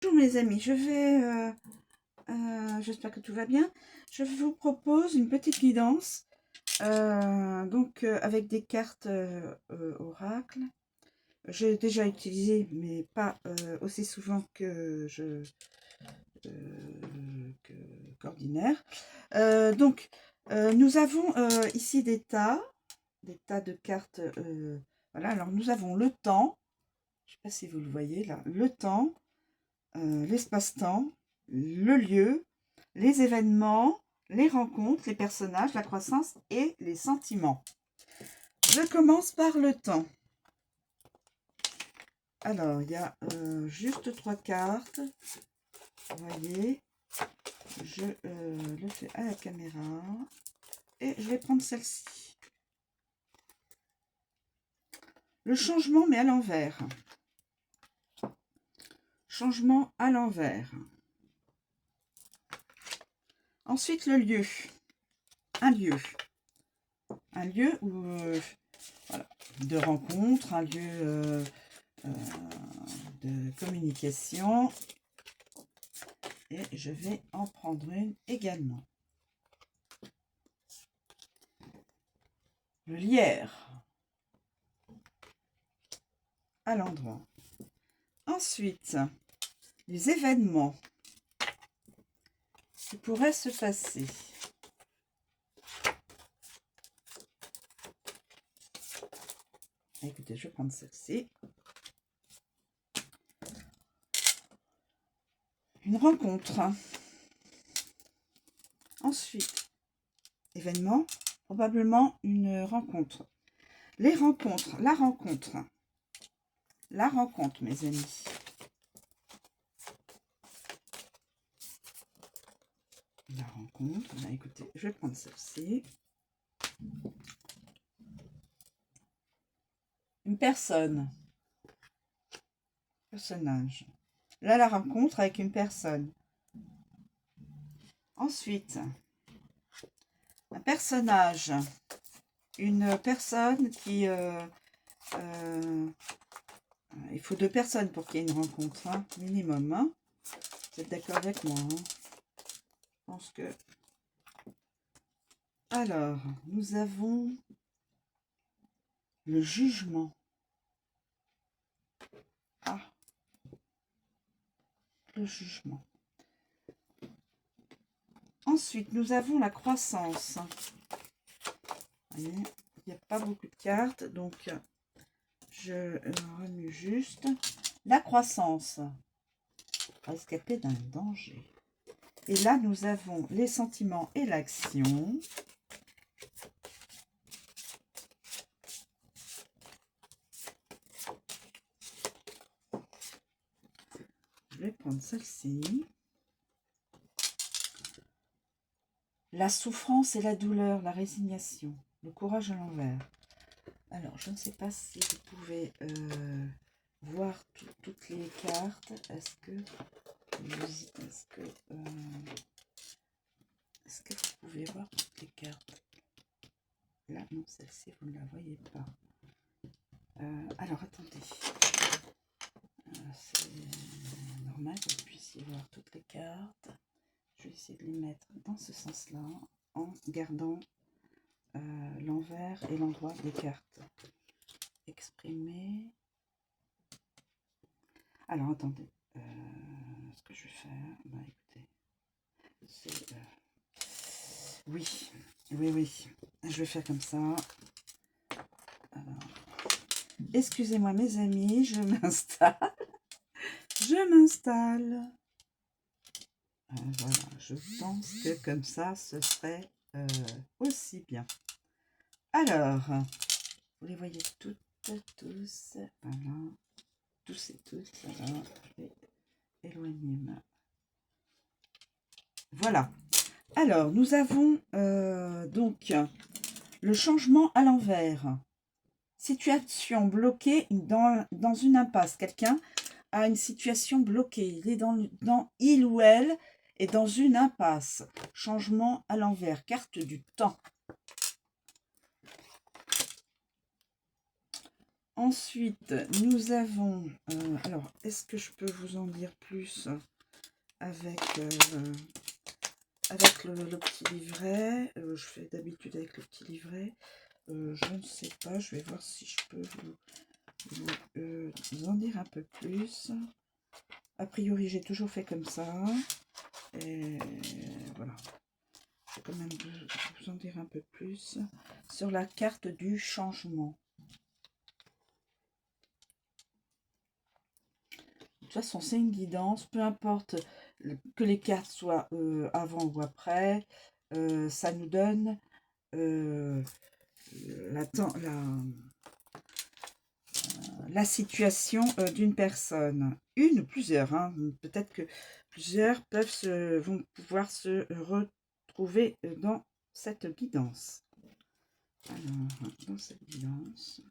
Bonjour mes amis, j'espère que tout va bien. Je vous propose une petite guidance, avec des cartes oracle. J'ai déjà utilisé, mais pas aussi souvent que qu'ordinaire. Nous avons ici des tas de cartes. Voilà, alors nous avons le temps, je ne sais pas si vous le voyez là, le temps, l'espace-temps, le lieu, les événements, les rencontres, les personnages, la croissance et les sentiments. Je commence par le temps. Alors, il y a juste 3 cartes. Vous voyez, je le fais à la caméra. Et je vais prendre celle-ci. Le changement, mais à l'envers. Changement à l'envers. Ensuite, le lieu. Un lieu. Un lieu où, voilà, de rencontre, un lieu de communication. Et je vais en prendre une également. Le lierre. À l'endroit. Ensuite, les événements qui pourraient se passer. Écoutez, je vais prendre celle-ci. Une rencontre. Ensuite, événement, probablement une rencontre. Les rencontres, la rencontre. La rencontre, mes amis. La rencontre. Là, écoutez, je vais prendre celle-ci. Une personne. Personnage. Là, la rencontre avec une personne. Ensuite, un personnage. Une personne qui... il faut 2 personnes pour qu'il y ait une rencontre, hein, minimum. Hein. Vous êtes d'accord avec moi, hein? Je pense que... Alors, nous avons le jugement. Ah, le jugement. Ensuite, nous avons la croissance. Vous voyez, il n'y a pas beaucoup de cartes, donc je remue juste. La croissance. Rescapé d'un danger. Et là, nous avons les sentiments et l'action. Je vais prendre celle-ci. La souffrance et la douleur, la résignation, le courage à l'envers. Alors, je ne sais pas si vous pouvez voir toutes les cartes. Est-ce que vous pouvez voir toutes les cartes? Là, non, celle-ci, vous ne la voyez pas. Alors, attendez. C'est normal que vous puissiez voir toutes les cartes. Je vais essayer de les mettre dans ce sens-là, en gardant l'envers et l'endroit des cartes. Exprimer. Alors, attendez. Ce que je vais faire, bah écoutez, c'est... oui. Je vais faire comme ça. Alors, excusez-moi mes amis, je m'installe. Voilà, je pense que comme ça, ce serait aussi bien. Alors, vous les voyez toutes, tous. Voilà. Tous et toutes. Alors, je vais éloigner ma... Voilà. Alors, nous avons donc le changement à l'envers. Situation bloquée dans une impasse. Quelqu'un a une situation bloquée. Il est il ou elle est dans une impasse. Changement à l'envers. Carte du temps. Ensuite, nous avons... alors, est-ce que je peux vous en dire plus avec, avec le petit livret? Je fais d'habitude avec le petit livret. Je ne sais pas, je vais voir si je peux vous en dire un peu plus. A priori, j'ai toujours fait comme ça. Et voilà. Je vais quand même vous en dire un peu plus sur la carte du changement. De toute façon, c'est une guidance, peu importe que les cartes soient avant ou après, ça nous donne la situation d'une personne, une ou plusieurs, hein. Peut-être que plusieurs vont pouvoir se retrouver dans cette guidance. Alors, dans cette guidance,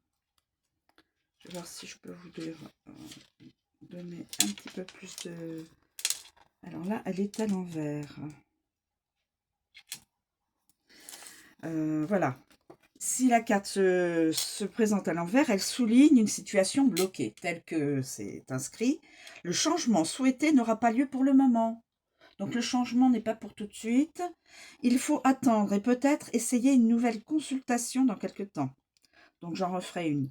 je vais voir si je peux vous donner un petit peu plus de... Alors là, elle est à l'envers. Voilà. Si la carte se présente à l'envers, elle souligne une situation bloquée, telle que c'est inscrit. Le changement souhaité n'aura pas lieu pour le moment. Donc le changement n'est pas pour tout de suite. Il faut attendre et peut-être essayer une nouvelle consultation dans quelque temps. Donc j'en referai une.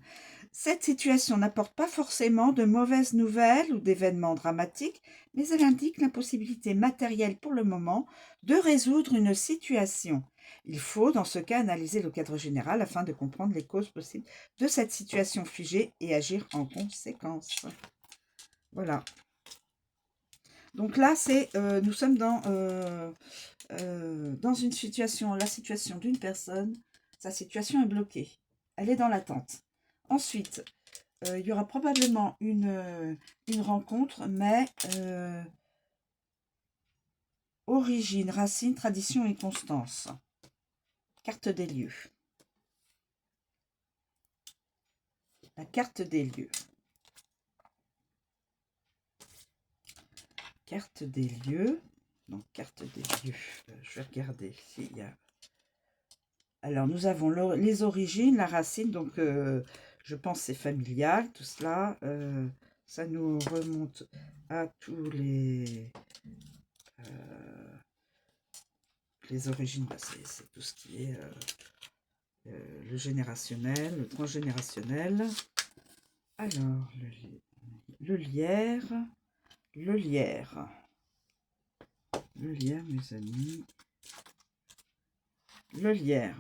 Cette situation n'apporte pas forcément de mauvaises nouvelles ou d'événements dramatiques, mais elle indique l'impossibilité matérielle pour le moment de résoudre une situation. Il faut, dans ce cas, analyser le cadre général afin de comprendre les causes possibles de cette situation figée et agir en conséquence. Voilà. Donc là, nous sommes dans une situation, la situation d'une personne, sa situation est bloquée. Elle est dans l'attente. Ensuite, il y aura probablement une rencontre, mais origine, racine, tradition et constance. Carte des lieux. La carte des lieux. Carte des lieux. Donc, carte des lieux. Je vais regarder s'il y a... Alors, nous avons les origines, la racine, donc je pense c'est familial, tout cela. Ça nous remonte à tous les origines, bah, c'est tout ce qui est le générationnel, le transgénérationnel. Alors, le lierre, le lierre, le lierre, mes amis, le lierre.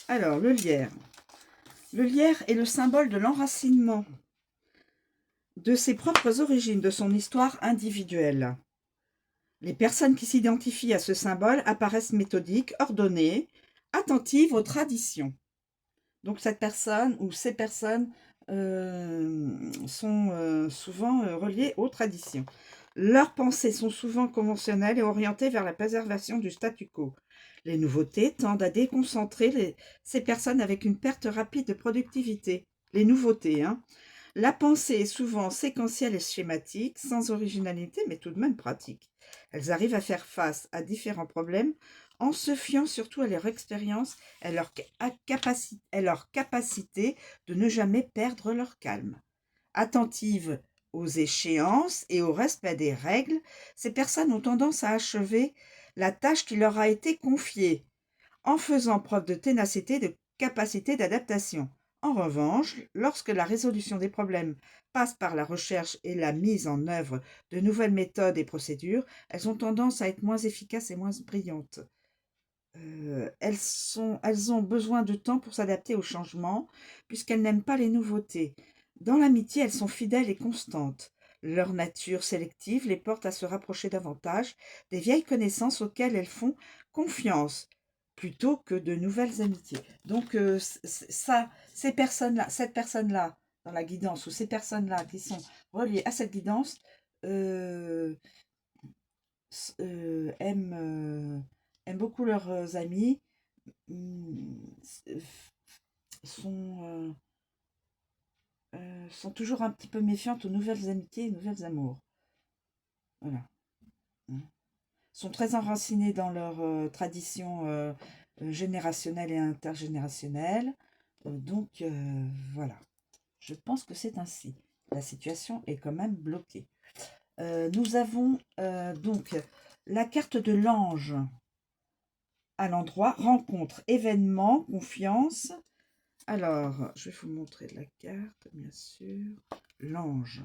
Alors, le lierre. Le lierre est le symbole de l'enracinement de ses propres origines, de son histoire individuelle. Les personnes qui s'identifient à ce symbole apparaissent méthodiques, ordonnées, attentives aux traditions. Donc cette personne ou ces personnes sont souvent reliées aux traditions. Leurs pensées sont souvent conventionnelles et orientées vers la préservation du statu quo. Les nouveautés tendent à déconcentrer ces personnes avec une perte rapide de productivité. Les nouveautés, hein. La pensée est souvent séquentielle et schématique, sans originalité, mais tout de même pratique. Elles arrivent à faire face à différents problèmes en se fiant surtout à leur expérience et à leur capacité de ne jamais perdre leur calme. Attentives aux échéances et au respect des règles, ces personnes ont tendance à achever la tâche qui leur a été confiée, en faisant preuve de ténacité et de capacité d'adaptation. En revanche, lorsque la résolution des problèmes passe par la recherche et la mise en œuvre de nouvelles méthodes et procédures, elles ont tendance à être moins efficaces et moins brillantes. Elles ont besoin de temps pour s'adapter au changement, puisqu'elles n'aiment pas les nouveautés. Dans l'amitié, elles sont fidèles et constantes. Leur nature sélective les porte à se rapprocher davantage des vieilles connaissances auxquelles elles font confiance, plutôt que de nouvelles amitiés. Donc cette personne-là, dans la guidance, ou ces personnes-là qui sont reliées à cette guidance, aiment beaucoup leurs amis, sont, sont toujours un petit peu méfiantes aux nouvelles amitiés et nouvelles amours. Voilà. sont très enracinés dans leur tradition générationnelle et intergénérationnelle. Donc, voilà. Je pense que c'est ainsi. La situation est quand même bloquée. Nous avons donc la carte de l'ange à l'endroit, rencontre, événement, confiance. Alors, je vais vous montrer la carte, bien sûr. L'ange.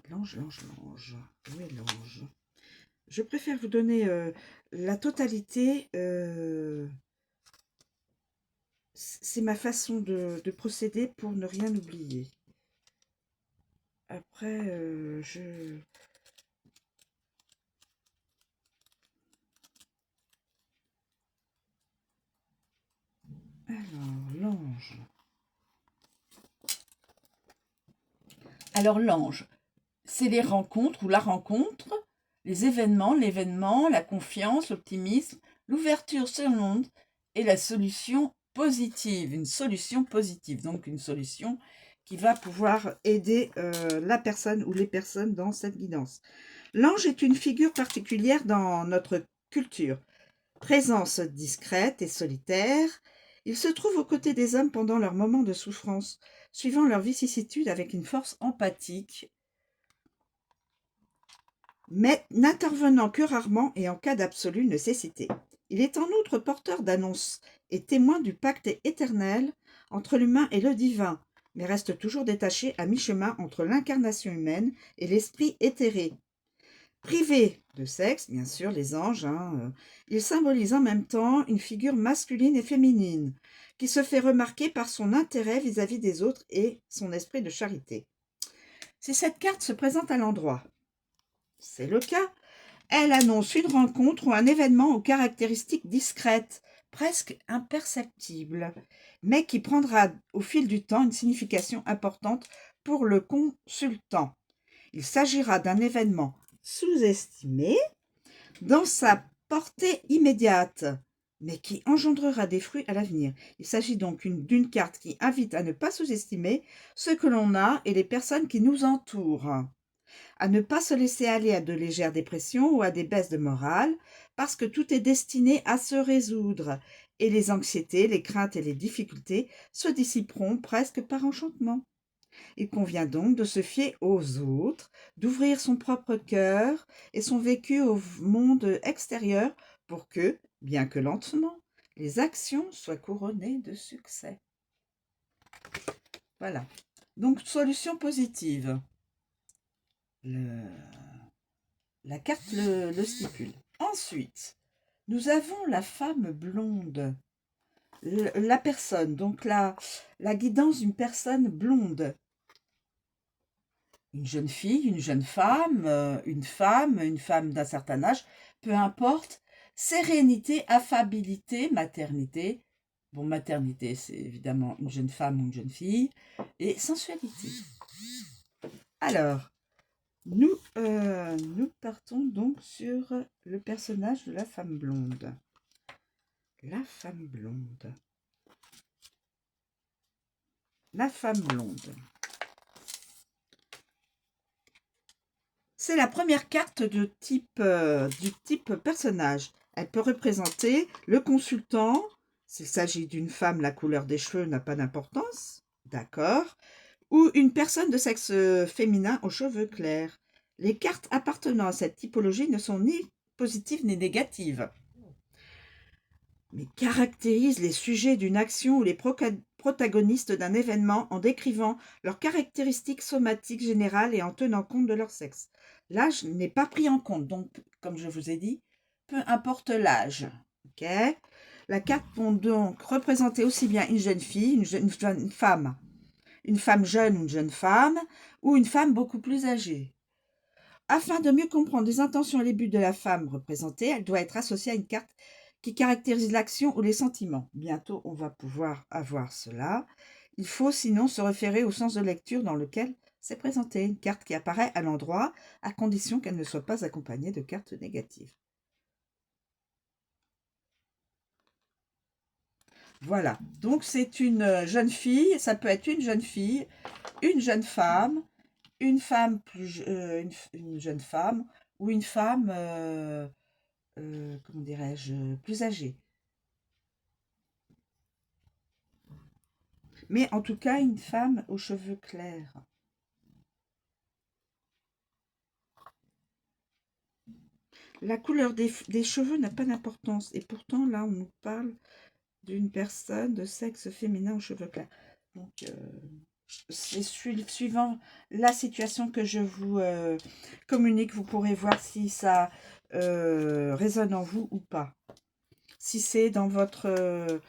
L'ange. Où est l'ange? Je préfère vous donner la totalité. C'est ma façon de procéder pour ne rien oublier. Après, Alors, l'ange. Alors, l'ange, c'est les rencontres ou la rencontre, les événements, l'événement, la confiance, l'optimisme, l'ouverture sur le monde et la solution positive. Une solution positive, donc une solution qui va pouvoir aider la personne ou les personnes dans cette guidance. L'ange est une figure particulière dans notre culture. Présence discrète et solitaire, il se trouve aux côtés des hommes pendant leurs moments de souffrance, suivant leurs vicissitudes avec une force empathique, mais n'intervenant que rarement et en cas d'absolue nécessité. Il est en outre porteur d'annonces et témoin du pacte éternel entre l'humain et le divin, mais reste toujours détaché à mi-chemin entre l'incarnation humaine et l'esprit éthéré. Privé de sexe, bien sûr, les anges, il symbolise en même temps une figure masculine et féminine, qui se fait remarquer par son intérêt vis-à-vis des autres et son esprit de charité. Si cette carte se présente à l'endroit, c'est le cas, elle annonce une rencontre ou un événement aux caractéristiques discrètes, presque imperceptibles, mais qui prendra au fil du temps une signification importante pour le consultant. Il s'agira d'un événement sous-estimé dans sa portée immédiate, mais qui engendrera des fruits à l'avenir. Il s'agit donc d'une carte qui invite à ne pas sous-estimer ce que l'on a et les personnes qui nous entourent, à ne pas se laisser aller à de légères dépressions ou à des baisses de morale, parce que tout est destiné à se résoudre, et les anxiétés, les craintes et les difficultés se dissiperont presque par enchantement. Il convient donc de se fier aux autres, d'ouvrir son propre cœur et son vécu au monde extérieur pour que, bien que lentement, les actions soient couronnées de succès. Voilà. Donc, solution positive. La carte le stipule. Ensuite, nous avons la femme blonde. La personne, donc la guidance d'une personne blonde. Une jeune fille, une jeune femme, une femme d'un certain âge, peu importe. Sérénité, affabilité, maternité. Bon, maternité, c'est évidemment une jeune femme ou une jeune fille. Et sensualité. Alors, nous partons donc sur le personnage de la femme blonde. La femme blonde. La femme blonde. C'est la première carte du type personnage. Elle peut représenter le consultant. S'il s'agit d'une femme, la couleur des cheveux n'a pas d'importance. D'accord. Ou une personne de sexe féminin aux cheveux clairs. Les cartes appartenant à cette typologie ne sont ni positives ni négatives, mais caractérisent les sujets d'une action ou les protagonistes d'un événement en décrivant leurs caractéristiques somatiques générales et en tenant compte de leur sexe. L'âge n'est pas pris en compte, donc, comme je vous ai dit, peu importe l'âge. Okay, la carte peut donc représenter aussi bien une jeune fille, une jeune femme, une femme jeune, une jeune femme, ou une femme beaucoup plus âgée. Afin de mieux comprendre les intentions et les buts de la femme représentée, elle doit être associée à une carte qui caractérise l'action ou les sentiments. Bientôt, on va pouvoir avoir cela. Il faut sinon se référer au sens de lecture dans lequel c'est présenté. Une carte qui apparaît à l'endroit, à condition qu'elle ne soit pas accompagnée de cartes négatives. Voilà, donc c'est une jeune fille, ça peut être une jeune fille, une jeune femme, une femme une jeune femme ou une femme comment dirais-je, plus âgée. Mais en tout cas, une femme aux cheveux clairs. La couleur des cheveux n'a pas d'importance. Et pourtant, là, on nous parle d'une personne de sexe féminin aux cheveux clairs. Donc, c'est suivant la situation que je vous communique, vous pourrez voir si ça résonne en vous ou pas. Si c'est dans votre...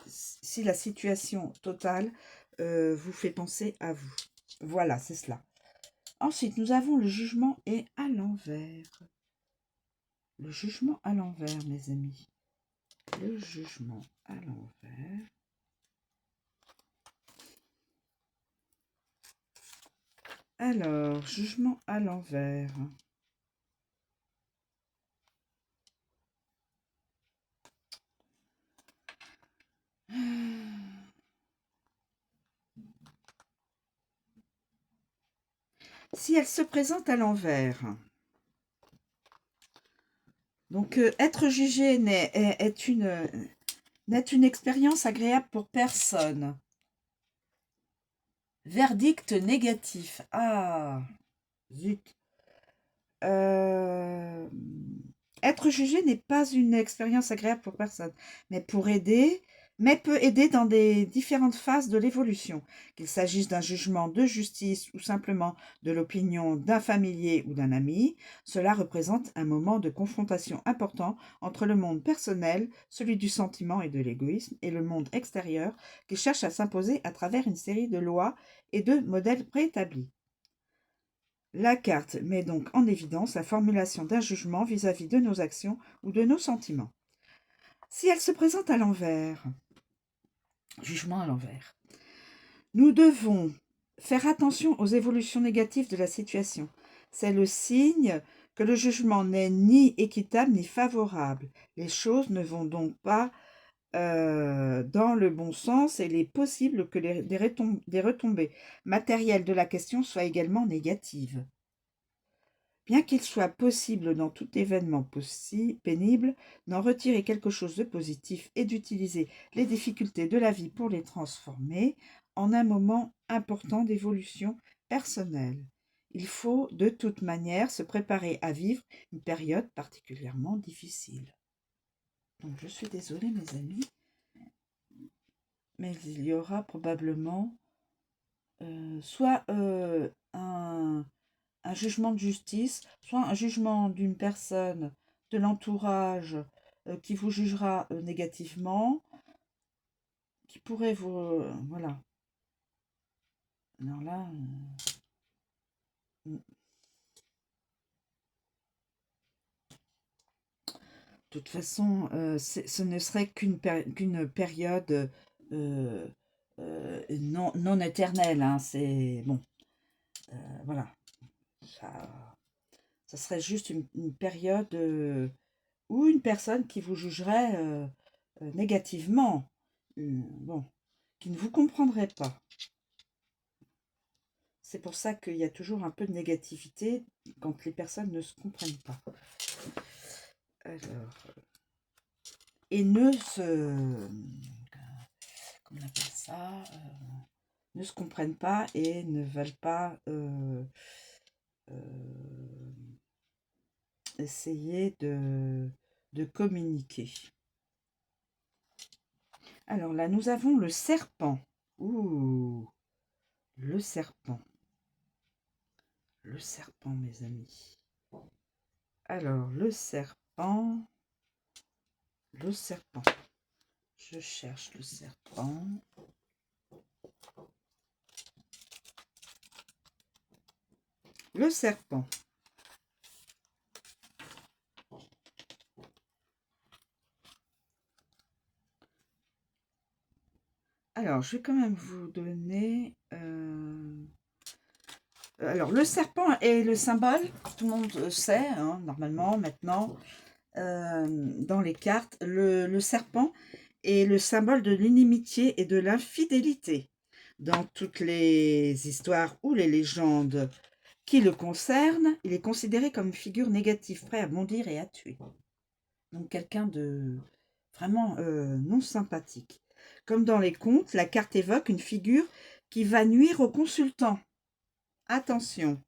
si la situation totale vous fait penser à vous. Voilà, c'est cela. Ensuite, nous avons le jugement et à l'envers. Le jugement à l'envers, mes amis. Le jugement à l'envers. Alors, jugement à l'envers. Si elle se présente à l'envers, donc être jugé n'est une expérience agréable pour personne. Verdict négatif. Ah, zut. Être jugé n'est pas une expérience agréable pour personne, mais peut aider dans des différentes phases de l'évolution, qu'il s'agisse d'un jugement de justice ou simplement de l'opinion d'un familier ou d'un ami. Cela représente un moment de confrontation important entre le monde personnel, celui du sentiment et de l'égoïsme, et le monde extérieur qui cherche à s'imposer à travers une série de lois et de modèles préétablis. La carte met donc en évidence la formulation d'un jugement vis-à-vis de nos actions ou de nos sentiments. Si elle se présente à l'envers, jugement à l'envers, nous devons faire attention aux évolutions négatives de la situation. C'est le signe que le jugement n'est ni équitable ni favorable. Les choses ne vont donc pas dans le bon sens et il est possible que des retombées matérielles de la question soient également négatives. Bien qu'il soit possible dans tout événement pénible d'en retirer quelque chose de positif et d'utiliser les difficultés de la vie pour les transformer en un moment important d'évolution personnelle. Il faut de toute manière se préparer à vivre une période particulièrement difficile. Donc je suis désolée mes amis, mais il y aura probablement soit un jugement de justice, soit un jugement d'une personne de l'entourage qui vous jugera négativement, qui pourrait vous... voilà. Alors là... de toute façon, ce ne serait qu'une période non éternelle. Hein, c'est... Bon, voilà. Ça serait juste une période ou une personne qui vous jugerait négativement, bon, qui ne vous comprendrait pas. C'est pour ça qu'il y a toujours un peu de négativité quand les personnes ne se comprennent pas. Alors, et ne se... comment on appelle ça ne se comprennent pas et ne veulent pas essayer de communiquer. Alors là, nous avons le serpent. Ouh, le serpent. Le serpent, mes amis. Alors, le serpent. Le serpent. Je cherche le serpent. Le serpent. Alors, je vais quand même vous donner... Alors, le serpent est le symbole, tout le monde sait, hein, normalement, maintenant, dans les cartes, le serpent est le symbole de l'inimitié et de l'infidélité. Dans toutes les histoires ou les légendes qui le concerne, il est considéré comme une figure négative, prêt à bondir et à tuer. Donc quelqu'un de vraiment non sympathique. Comme dans les contes, la carte évoque une figure qui va nuire au consultant. Attention,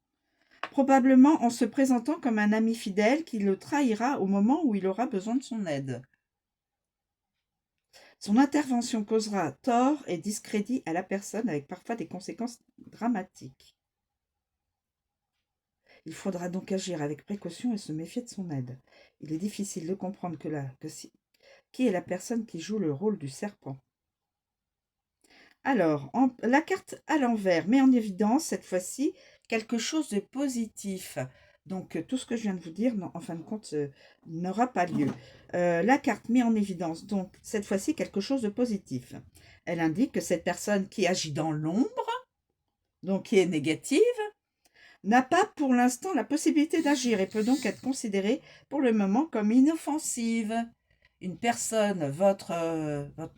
probablement en se présentant comme un ami fidèle qui le trahira au moment où il aura besoin de son aide. Son intervention causera tort et discrédit à la personne avec parfois des conséquences dramatiques. Il faudra donc agir avec précaution et se méfier de son aide. Il est difficile de comprendre qui est la personne qui joue le rôle du serpent. Alors, la carte à l'envers met en évidence cette fois-ci quelque chose de positif. Donc, tout ce que je viens de vous dire, en fin de compte, n'aura pas lieu. La carte met en évidence, donc, cette fois-ci, quelque chose de positif. Elle indique que cette personne qui agit dans l'ombre, donc qui est négative, n'a pas pour l'instant la possibilité d'agir et peut donc être considérée pour le moment comme inoffensive. Une personne,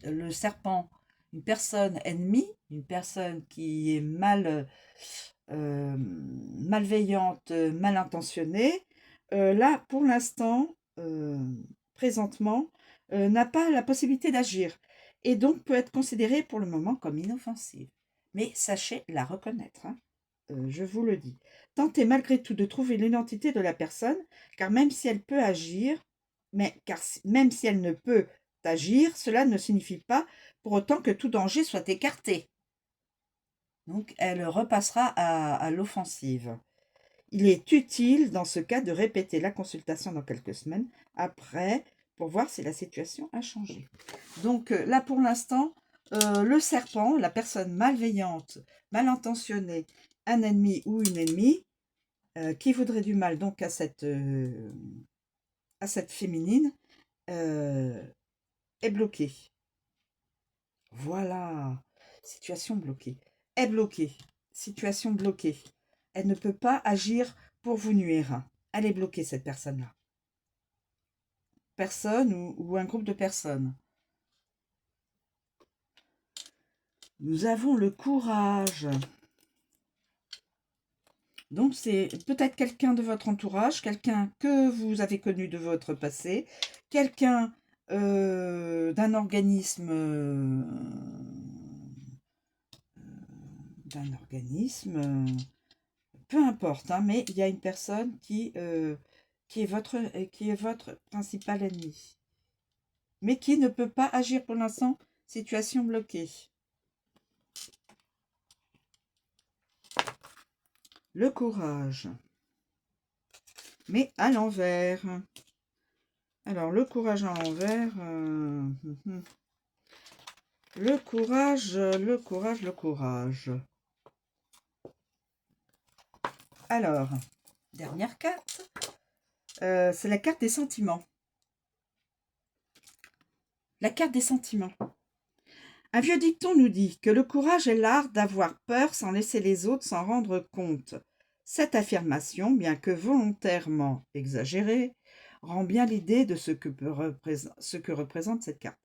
le serpent, une personne ennemie, une personne qui est malveillante, mal intentionnée, là, pour l'instant, présentement, n'a pas la possibilité d'agir et donc peut être considérée pour le moment comme inoffensive. Mais sachez la reconnaître, hein, je vous le dis. Tentez malgré tout de trouver l'identité de la personne, car même si elle peut agir, même si elle ne peut agir, cela ne signifie pas pour autant que tout danger soit écarté. Donc, elle repassera à l'offensive. Il est utile, dans ce cas, de répéter la consultation dans quelques semaines après pour voir si la situation a changé. Donc, là, pour l'instant, le serpent, la personne malveillante, mal intentionnée, un ennemi ou une ennemie, qui voudrait du mal donc à cette féminine, est bloquée. Voilà, situation bloquée. Est bloquée, situation bloquée. Elle ne peut pas agir pour vous nuire. Elle est bloquée, cette personne-là. Personne ou un groupe de personnes. Nous avons le courage. Donc, c'est peut-être quelqu'un de votre entourage, quelqu'un que vous avez connu de votre passé, quelqu'un d'un organisme, peu importe, hein, mais il y a une personne qui est votre principal ennemi, mais qui ne peut pas agir pour l'instant, situation bloquée. Le courage, mais à l'envers. Alors, le courage à l'envers, le courage, le courage, le courage. Alors, dernière carte, c'est la carte des sentiments. La carte des sentiments. Un vieux dicton nous dit que le courage est l'art d'avoir peur sans laisser les autres s'en rendre compte. Cette affirmation, bien que volontairement exagérée, rend bien l'idée de ce que représente cette carte.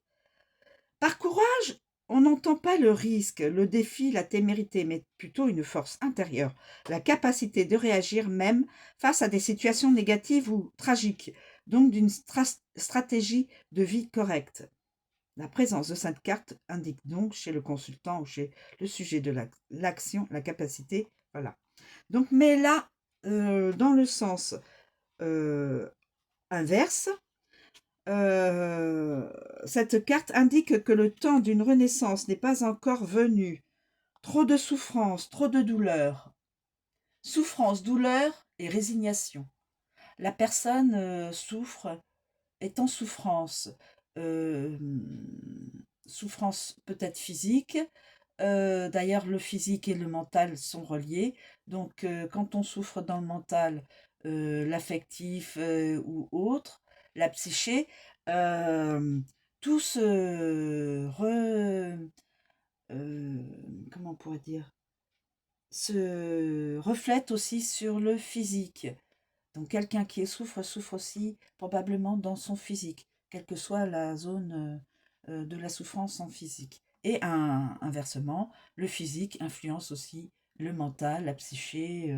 Par courage, on n'entend pas le risque, le défi, la témérité, mais plutôt une force intérieure, la capacité de réagir même face à des situations négatives ou tragiques, donc d'une stratégie de vie correcte. La présence de cette carte indique donc chez le consultant ou chez le sujet de l'action, la capacité, voilà. Donc, mais là, dans le sens inverse, cette carte indique que le temps d'une renaissance n'est pas encore venu. Trop de souffrance, trop de douleur. Souffrance, douleur et résignation. La personne souffre, est en souffrance. Souffrance peut-être physique. D'ailleurs, le physique et le mental sont reliés. Donc, quand on souffre dans le mental, l'affectif ou autre, la psyché, tout comment on pourrait dire, se reflète aussi sur le physique. Donc quelqu'un qui souffre aussi probablement dans son physique, quelle que soit la zone de la souffrance en physique. Et inversement, le physique influence aussi le mental, la psyché,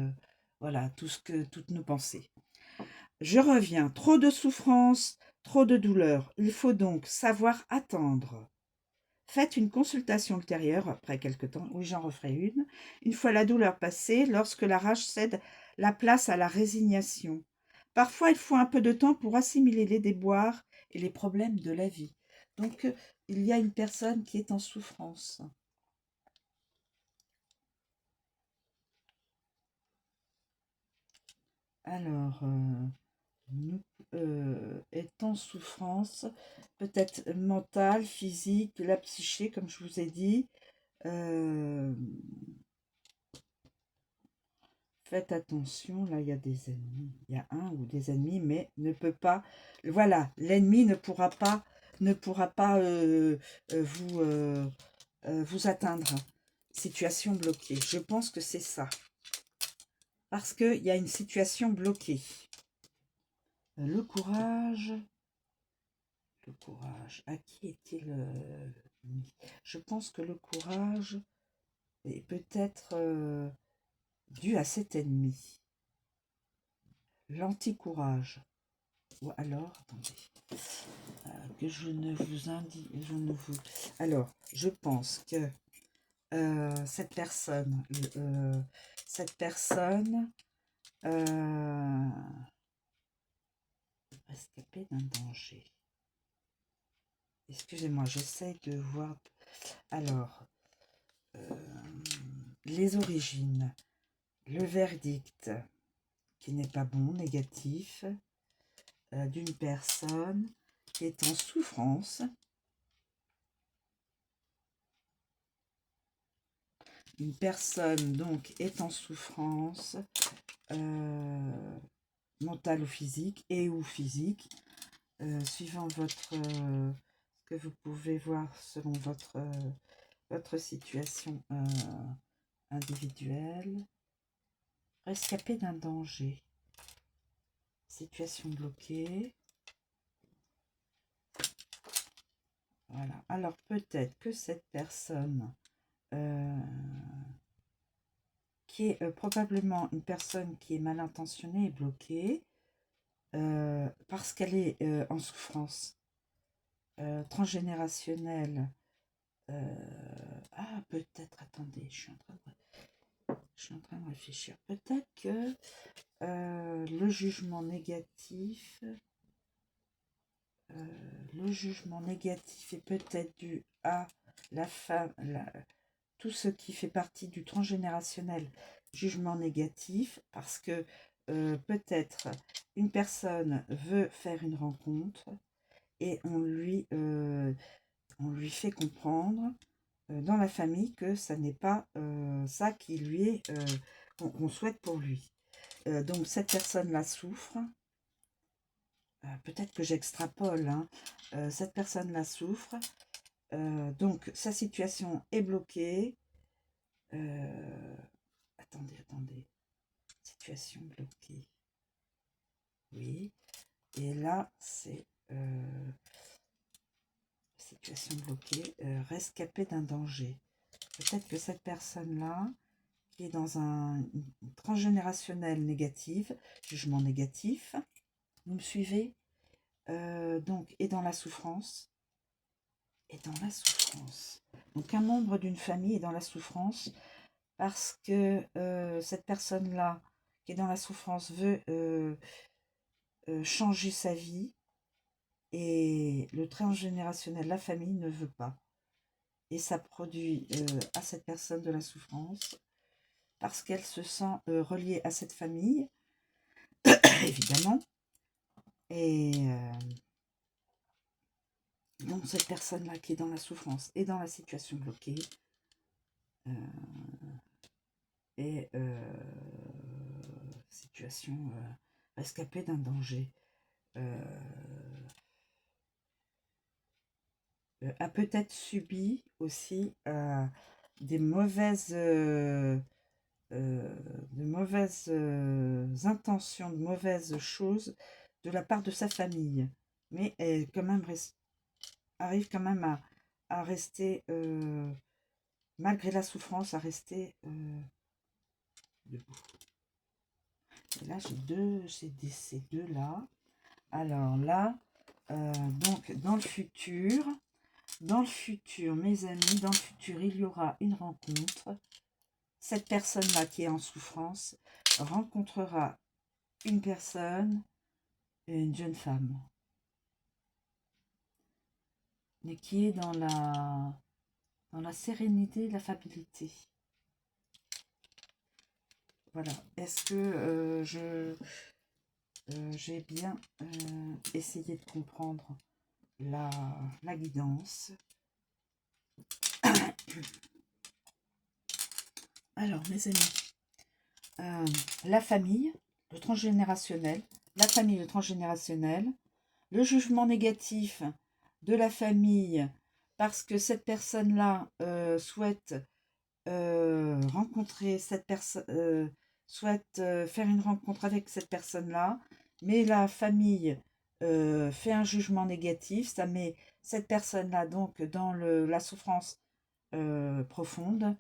Voilà, toutes nos pensées. Je reviens, trop de souffrance, trop de douleur. Il faut donc savoir attendre. Faites une consultation ultérieure après quelque temps. Oui, j'en referai une. Une fois la douleur passée, lorsque la rage cède la place à la résignation. Parfois, il faut un peu de temps pour assimiler les déboires et les problèmes de la vie. Donc, il y a une personne qui est en souffrance. Alors, nous, est en souffrance, peut-être mentale, physique, de la psyché, comme je vous ai dit. Euh, Faites attention, là, il y a des ennemis. Il y a un ou des ennemis, mais ne peut pas... Voilà, l'ennemi ne pourra pas vous atteindre. Situation bloquée. Je pense que c'est ça. Parce qu'il y a une situation bloquée. Le courage... Le courage. À qui est-il mis? Je pense que le courage est peut-être dû à cet ennemi. L'anti-courage. Ou alors, attendez, que je ne vous indique, Alors, je pense que cette personne, rescapée d'un danger. Excusez-moi, j'essaie de voir. Alors, les origines, le verdict, qui n'est pas bon, négatif, d'une personne qui est en souffrance. Une personne, donc, est en souffrance mentale ou physique, suivant ce que vous pouvez voir selon votre situation individuelle. Rescapé d'un danger. Situation bloquée. Voilà. Alors, peut-être que cette personne... qui est probablement une personne qui est mal intentionnée et bloquée parce qu'elle est en souffrance transgénérationnelle. Ah, peut-être, attendez, je suis en train de réfléchir. Peut-être que le jugement négatif est peut-être dû à la femme, tout ce qui fait partie du transgénérationnel jugement négatif, parce que peut-être une personne veut faire une rencontre et on lui fait comprendre dans la famille que ça n'est pas ça qui lui est qu'on souhaite pour lui. Donc cette personne-là souffre. Peut-être que j'extrapole, hein. Cette personne-là souffre. Donc sa situation est bloquée. Attendez. Situation bloquée. Oui. Et là, c'est situation bloquée, rescapée d'un danger. Peut-être que cette personne-là, qui est dans un transgénérationnel négatif, jugement négatif, vous me suivez, donc, est dans la souffrance. Donc, un membre d'une famille est dans la souffrance parce que cette personne-là, qui est dans la souffrance, veut changer sa vie, et le transgénérationnel, la famille, ne veut pas. Et ça produit à cette personne de la souffrance parce qu'elle se sent reliée à cette famille, évidemment. Et donc cette personne-là qui est dans la souffrance et dans la situation bloquée et situation rescapée d'un danger. A peut-être subi aussi des mauvaises intentions, de mauvaises choses de la part de sa famille, mais elle quand même arrive quand même à rester, malgré la souffrance, à rester debout. Et là, ces deux-là. Alors là, donc dans le futur, mes amis, dans le futur, il y aura une rencontre. Cette personne-là qui est en souffrance rencontrera une personne, une jeune femme, mais qui est dans la sérénité, la stabilité. Voilà. Est-ce que j'ai bien essayé de comprendre la guidance? Alors, mes amis, la famille, le transgénérationnel, le jugement négatif de la famille parce que cette personne-là souhaite rencontrer cette personne, souhaite faire une rencontre avec cette personne-là, mais la famille fait un jugement négatif, ça met cette personne-là donc dans la souffrance profonde,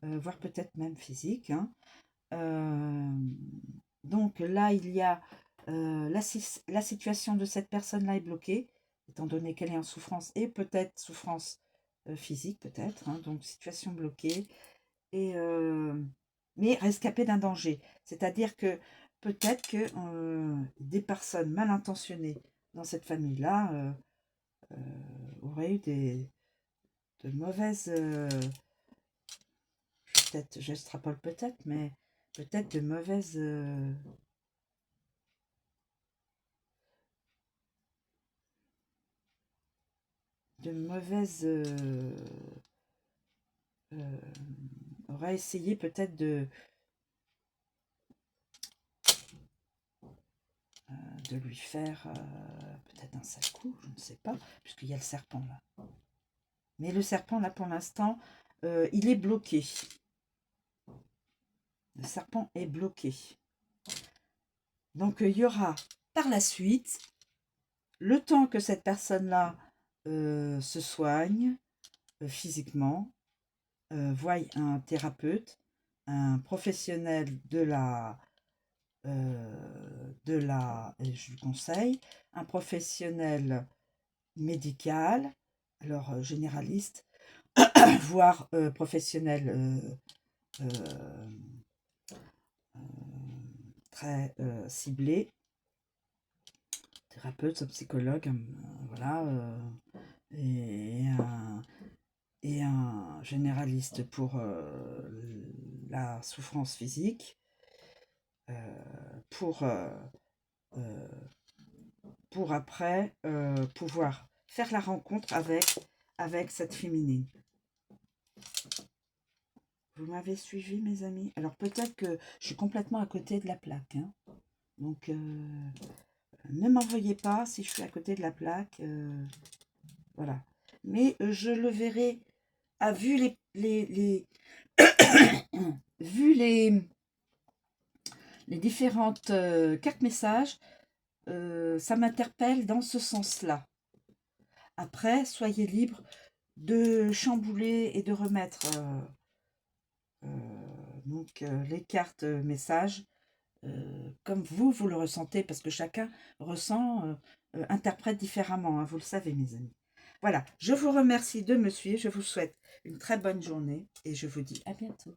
voire peut-être même physique, hein. Donc là, il y a la situation de cette personne-là est bloquée, étant donné qu'elle est en souffrance, et peut-être souffrance physique, peut-être, hein, donc situation bloquée, et, mais rescapée d'un danger. C'est-à-dire que peut-être que des personnes mal intentionnées dans cette famille-là auraient eu de mauvaises... peut-être, j'extrapole peut-être, mais peut-être de mauvaises... aurait essayé peut-être de lui faire peut-être un sale coup, je ne sais pas, puisqu'il y a le serpent là. Mais le serpent là pour l'instant, il est bloqué. Le serpent est bloqué. Donc il y aura par la suite, le temps que cette personne-là se soigne physiquement, voie un thérapeute, un professionnel je lui conseille, un professionnel médical, alors généraliste, voire professionnel très ciblé, thérapeute, psychologue, voilà, et un généraliste pour la souffrance physique, pour après pouvoir faire la rencontre avec cette féminine. Vous m'avez suivi, mes amis? Alors peut-être que je suis complètement à côté de la plaque, hein. Donc ne m'envoyez pas si je suis à côté de la plaque. Voilà. Mais je le verrai, vu vu les différentes cartes messages, ça m'interpelle dans ce sens-là. Après, soyez libre de chambouler et de remettre les cartes messages comme vous le ressentez, parce que chacun ressent, interprète différemment, hein, vous le savez, mes amis. Voilà, je vous remercie de me suivre, je vous souhaite une très bonne journée et je vous dis à bientôt.